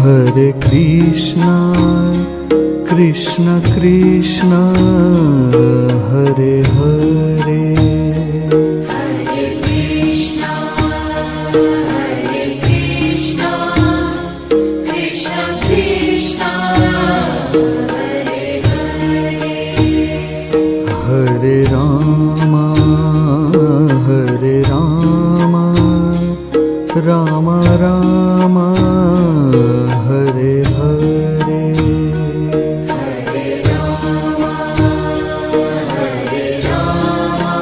Hare Krishna, Krishna Krishna, Hare Hare, Hare Krishna, Hare Krishna, Krishna Krishna, Hare Hare, Hare Rama, Hare Rama, Rama Rama, Hare Hare, Hare Rama, Hare Rama,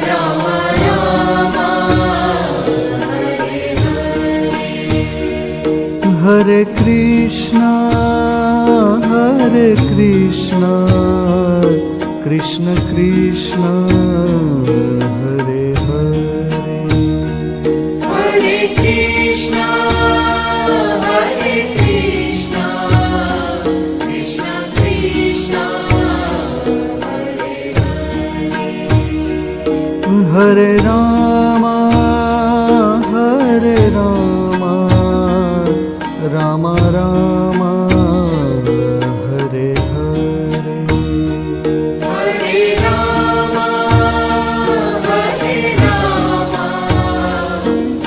Rama Rama, Hare Hare, Hare Krishna, Hare Krishna, Krishna Krishna, Hare Hare, Hare Krishna, Hare Krishna, Krishna Krishna, Hare Hare, Hare Rama, Hare Rama, Rama Rama, Hare Hare, Hare Rama, Hare Rama,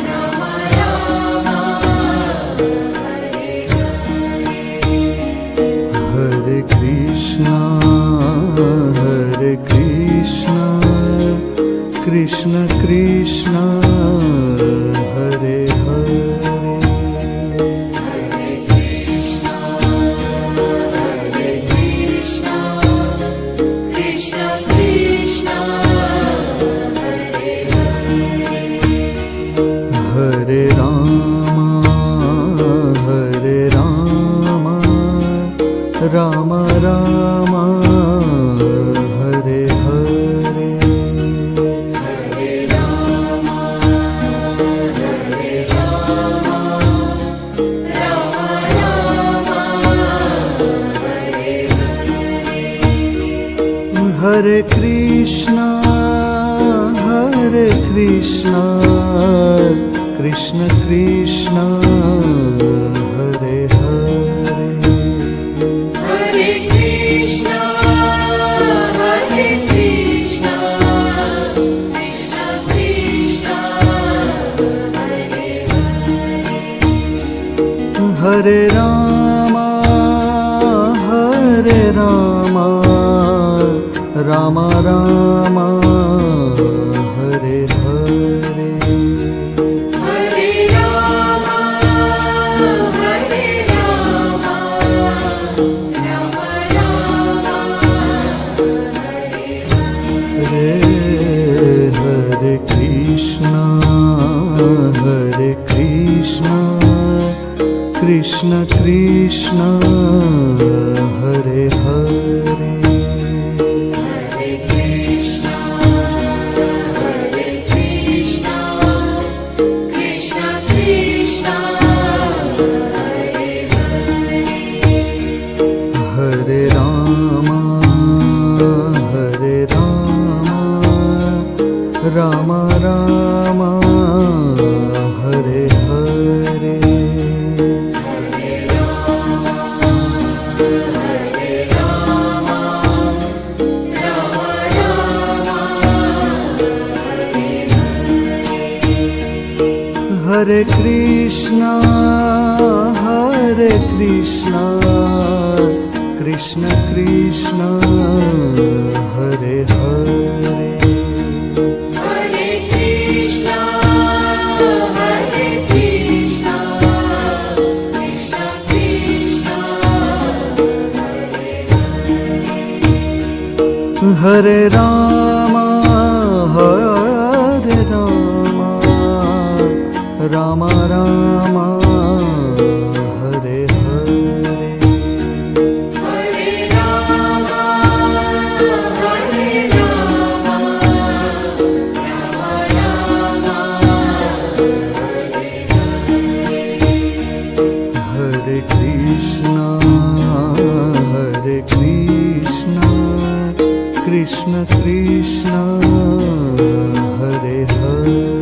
Rama Rama, Hare Hare, Hare Krishna, Hare Krishna, Krishna Krishna, Hare Hare, Hare Krishna, Hare Krishna, Krishna Krishna, Hare Hare, Hare Rama, Hare Rama, Rama Rama, Hare Hare, Hare Rama, Hare Rama, Rama Rama, Hare Hare, Hare Krishna, Hare Krishna, Krishna Krishna, Hare Hare, Hare Krishna, Hare Krishna, Krishna Krishna, Hare Hare, Hare Rama, Hare Rama, Rama Rama, Hare Hare, Hare Rama, Hare Rama, Rama Rama, Hare Hare, Hare Krishna, Hare Krishna, Krishna Krishna, Hare Hare, Hare Krishna, Hare Krishna, Krishna Krishna, Hare Hare, Hare Rama, Hare Rama, Rama Rama, Hare Hare, Hare Rama, Hare Rama, Rama Rama, Hare Hare, Hare Krishna, Hare Krishna, Krishna Krishna, Hare Hare, Hare Krishna, Hare Krishna, Krishna Krishna, Hare Hare, Hare Rama, Hare Rama, Rama Rama, Hare Hare, Hare Rama, Hare Rama, Rama Rama, Hare Hare, Hare Krishna, Hare Krishna, Krishna Krishna, Hare Hare,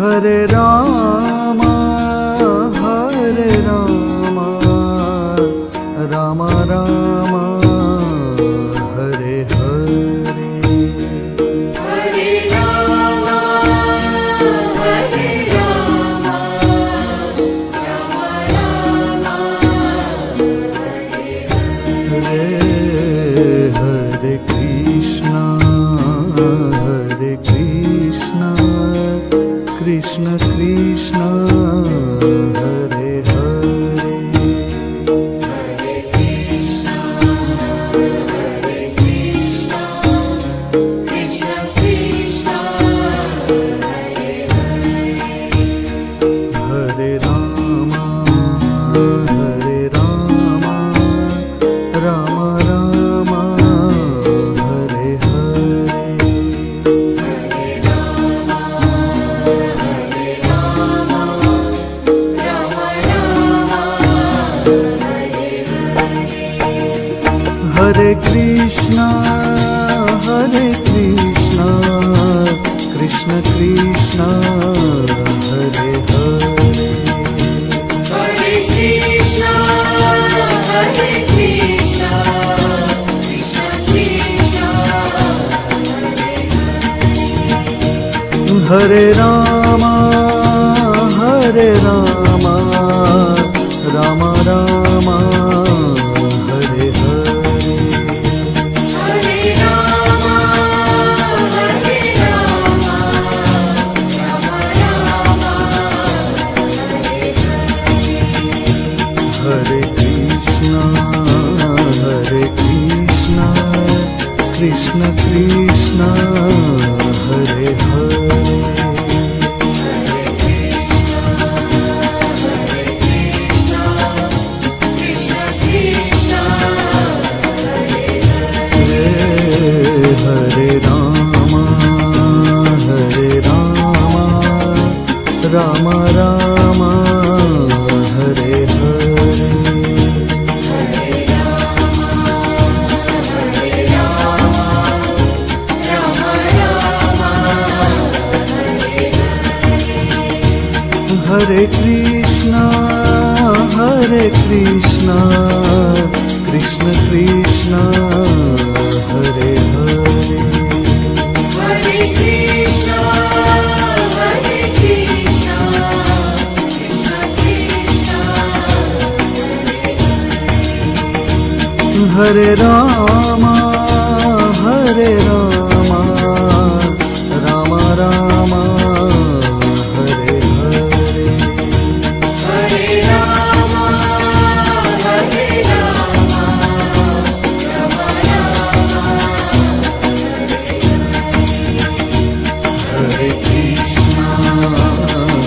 Hare Ram Hare Ram Ram Ram Hare Hare Hare Ram Hare Ram Ram Ram Hare Hare Hare Krishna Krishna Krishna Hare Hare Hare Krishna Krishna Krishna Hare Hare Hare Ram Ram Ram Hare Hare Hare Ram Ram Ram Hare Hare Hare Krishna Krishna Krishna Hare Hare Hare Krishna Krishna Krishna Hare Ram Ram Ram Hare Hare Hare Ram Ram Ram Hare Krishna Krishna Krishna Hare Hare Hare Ram Ram Ram Hare Hare Hare Krishna Krishna Krishna Hare Hare Hare Krishna Krishna Krishna Hare Ram Ram Ram Hare Hare Hare Ram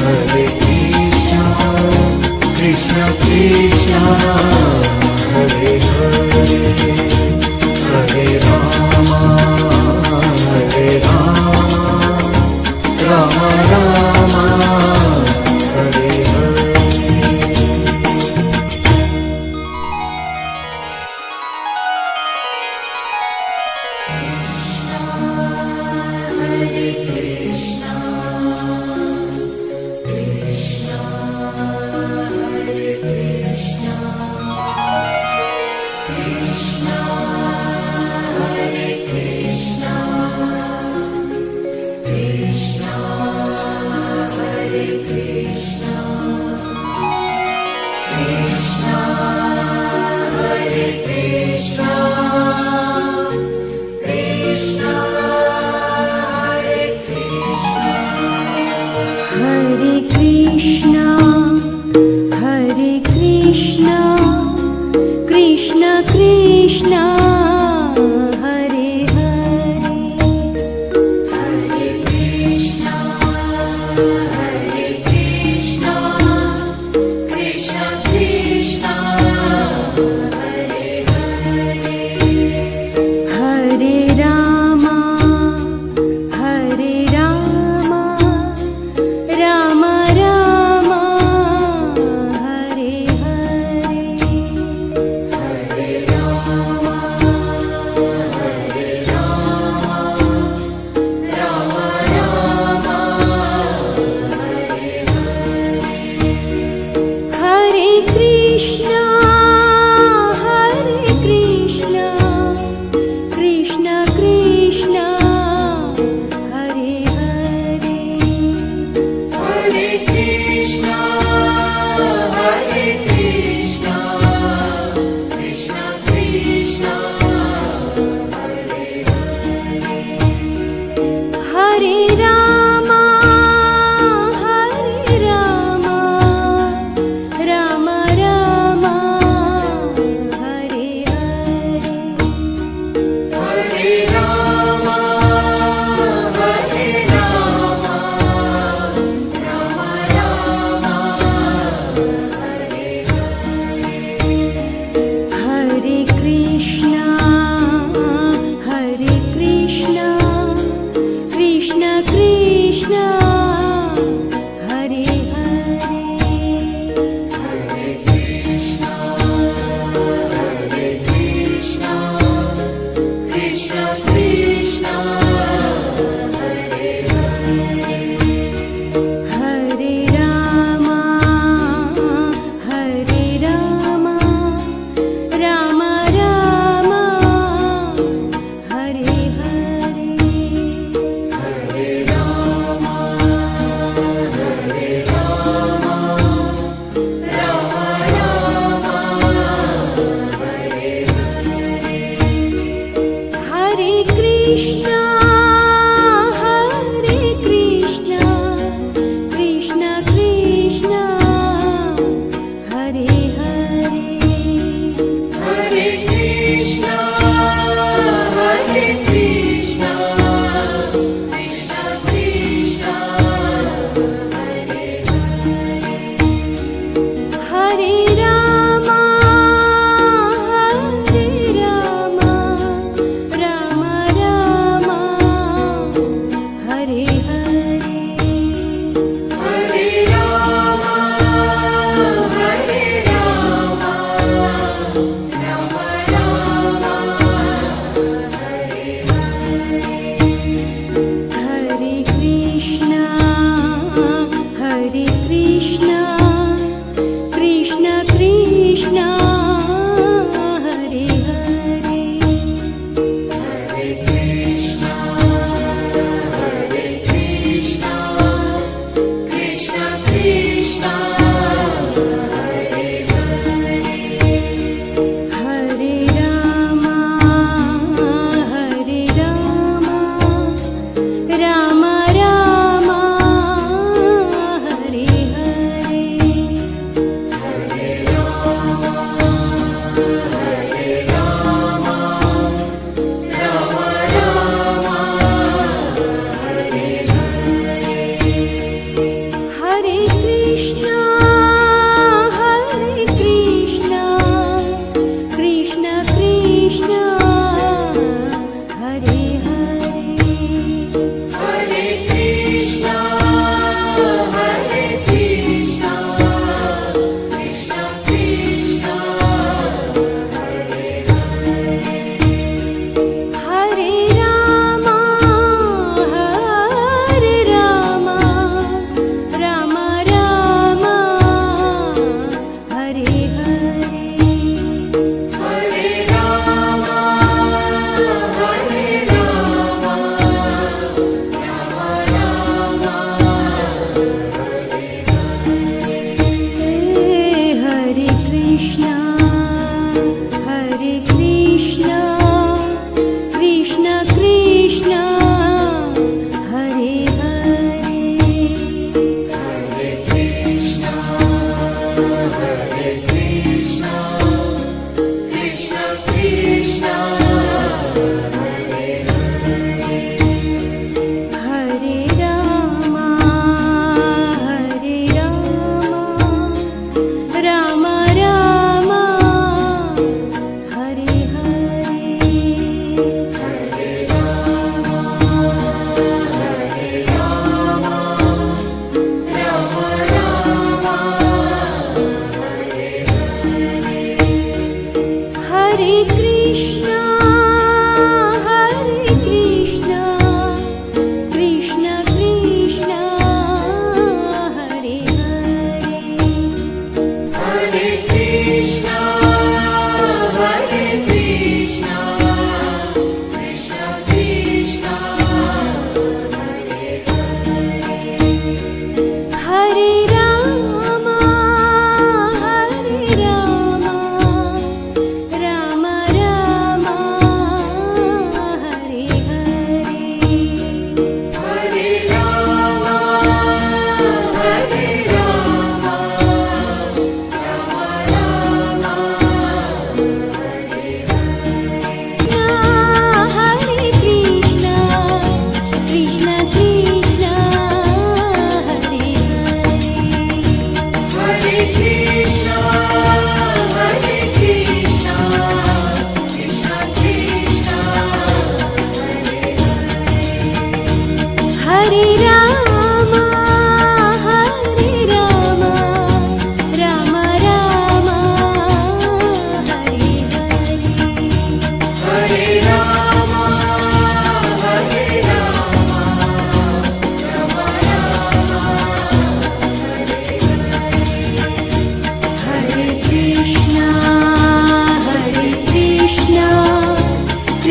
Hare Krishna Krishna Krishna Hare Hare Hare Ram Ram Ram Hare Hare Hare Krishna Krishna Krishna Hare Hare Hare Krishna Krishna Krishna Hare Hare Hare Ram Ram Ram Hare Hare Hare Ram Ram Ram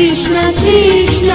Krishna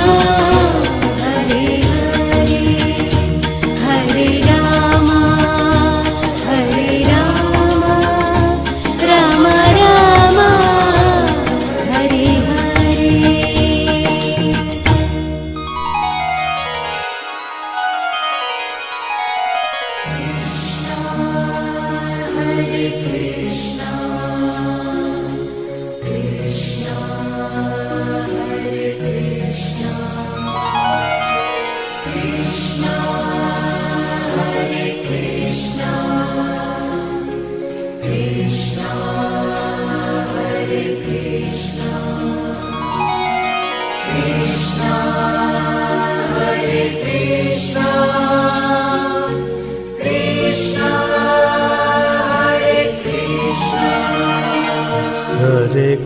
Hare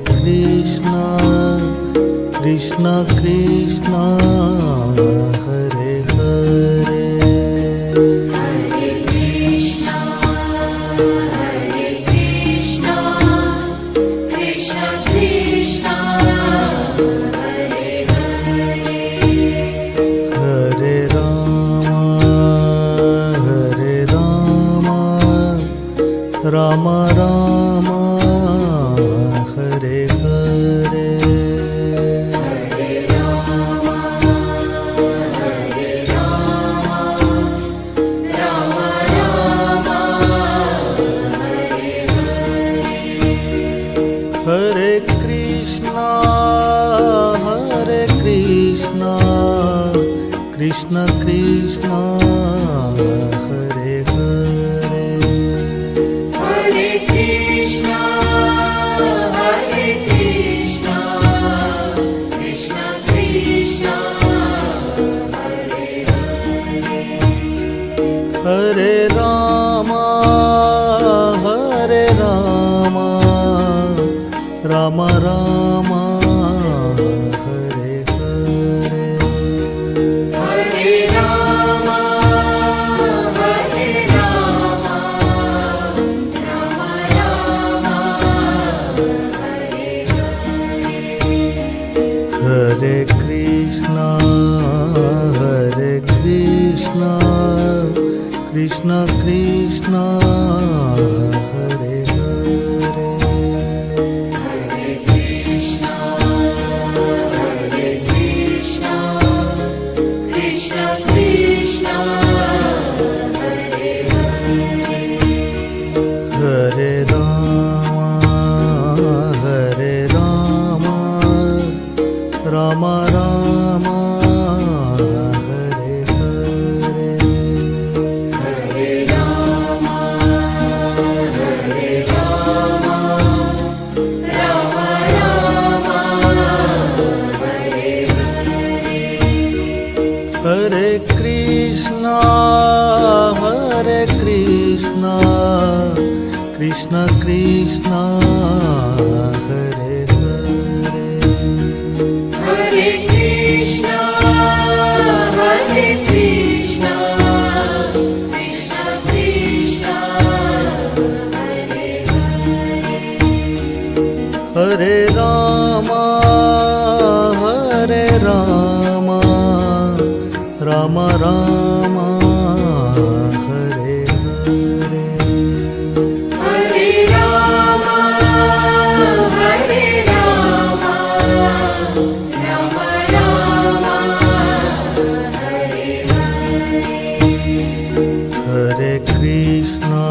Krishna, Krishna Krishna, Hare Hare. Hare Krishna, Krishna Krishna, Hare Hare. Hare Rama, Rama Rama, Hare Hare. Hare Rama, Rama Rama, Hare Hare. Hare Krishna, Krishna Krishna, Hare Hare. Hare Krishna, Krishna Krishna, Hare Hare. Hare Rama, Rama Rama, Hare Hare. Hare Rama, Rama Rama, Hare Hare. Hare Krishna, Krishna Krishna, Hare Hare. Hare Krishna, Krishna Krishna, Hare Hare. Hare Rama, Rama Rama, Hare Hare. Hare Rama, Rama Rama, Hare Hare. Hare Krishna, Krishna Krishna, Hare Hare. Hare Krishna, Krishna Krishna, Hare Hare. Hare Rama, Rama Rama, Hare Hare. Hare Rama, Rama Rama, Hare Hare. Hare Krishna,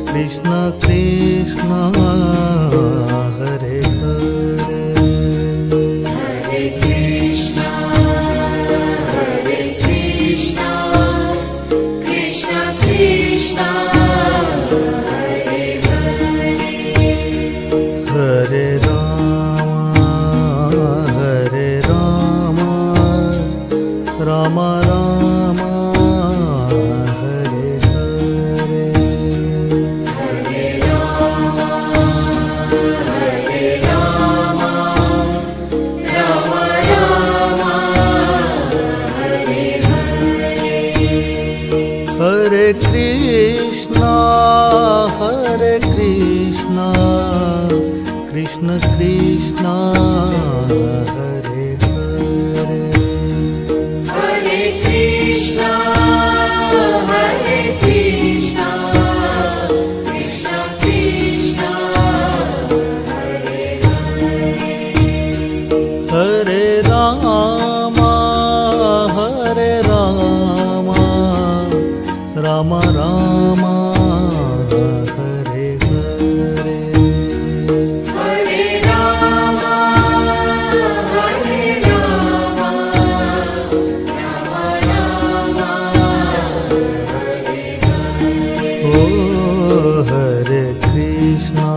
Krishna Krishna, Hare Hare. Hare Krishna, Krishna Krishna, Hare Hare. Hare Rama, Rama Rama, Hare Hare. Hare Rama, Rama Rama, Hare Hare. Hare Krishna, Krishna Krishna, Hare Hare. Hare Krishna, Krishna Krishna, Hare Hare. Hare Rama, Rama Rama, Hare Hare. Hare Rama, Rama Rama, Hare Hare. Oh, Hare Krishna,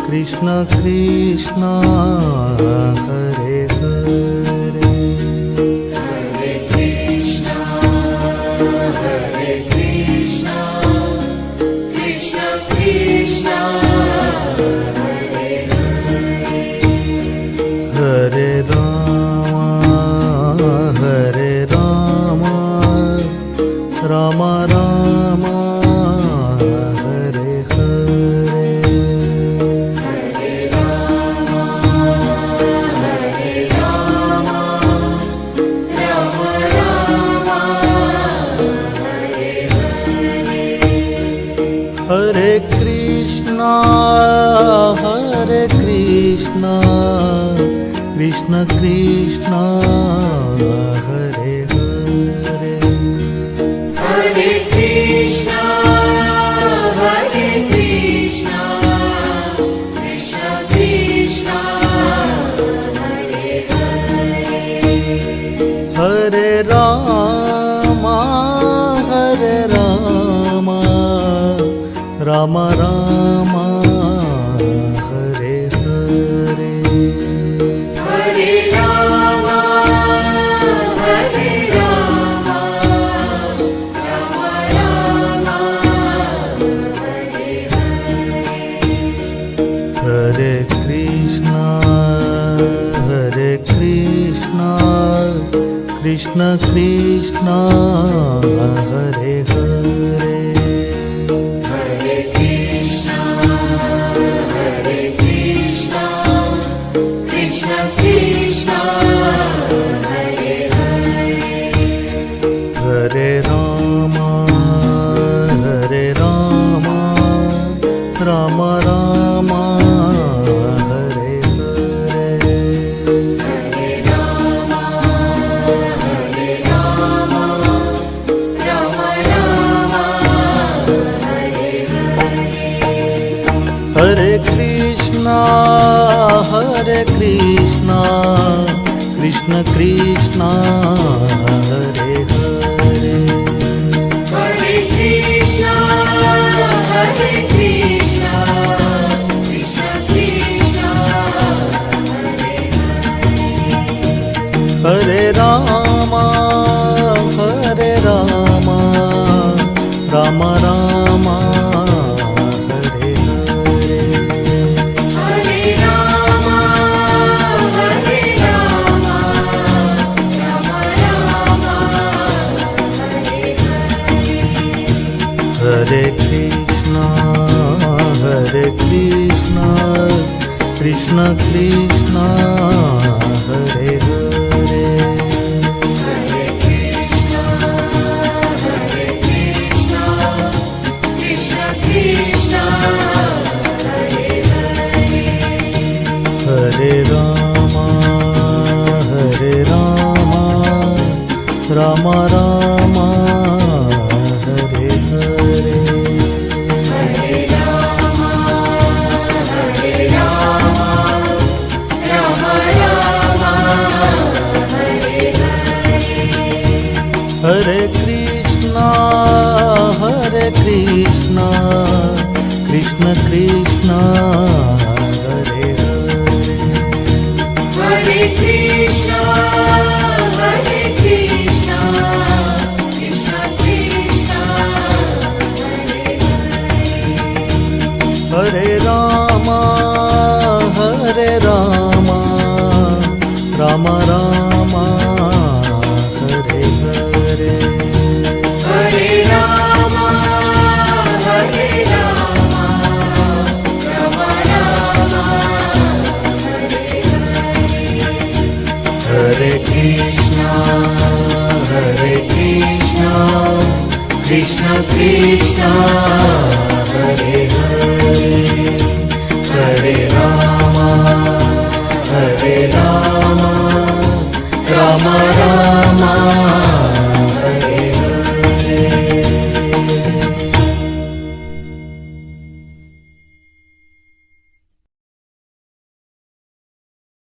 Krishna Krishna, Hare Hare. Hare Krishna Krishna Krishna Hare Hare Hare Krishna, Hare Krishna, Krishna Krishna, Hare Hare. Hare Ram Ram Ram Hare Hare Hare Rama, Hare Rama, Rama Rama, Hare Hare. Hare Krishna Krishna Krishna Hare Hare Hare Krishna, Krishna Krishna, Hare Hare. Hare Ram Ram Ram Hare Hare Hare Rama, Rama Rama, Hare Hare. Hare Krishna Krishna Krishna Hare Hare Hare Krishna, Krishna Krishna, Hare Hare. Hare Ram Ram Ram Hare Hare Hare Rama, Rama Rama, Hare Hare. Hare Krishna Krishna Krishna Hare Hare Hare Krishna, Krishna Krishna, Hare Hare. Hare Ram Ram Ram Hare Hare Hare Rama, Rama Rama, Hare Hare. Hare Krishna Krishna Krishna Hare Hare Hare Krishna, Krishna Krishna, Hare Hare. Hare Ram Ram Ram Hare Hare Hare Rama, Rama Rama, Hare Hare. Hare Krishna Krishna Krishna Hare Hare Hare Ram Ram Ram